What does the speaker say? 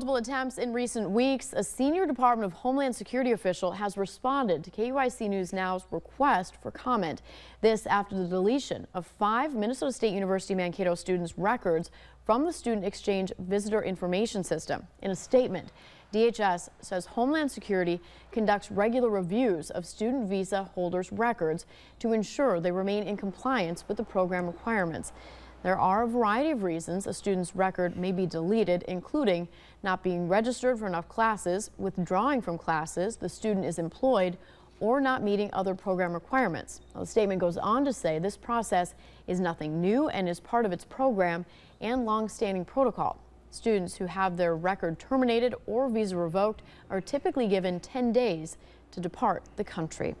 Multiple attempts in recent weeks, a senior Department of Homeland Security official has responded to KUIC News Now's request for comment. This after the deletion of 5 Minnesota State University Mankato students' records from the Student Exchange Visitor Information System. In a statement, DHS says Homeland Security conducts regular reviews of student visa holders' records to ensure they remain in compliance with the program requirements. There are a variety of reasons a student's record may be deleted, including not being registered for enough classes, withdrawing from classes, the student is employed, or not meeting other program requirements. Now, the statement goes on to say this process is nothing new and is part of its program and long-standing protocol. Students who have their record terminated or visa revoked are typically given 10 days to depart the country.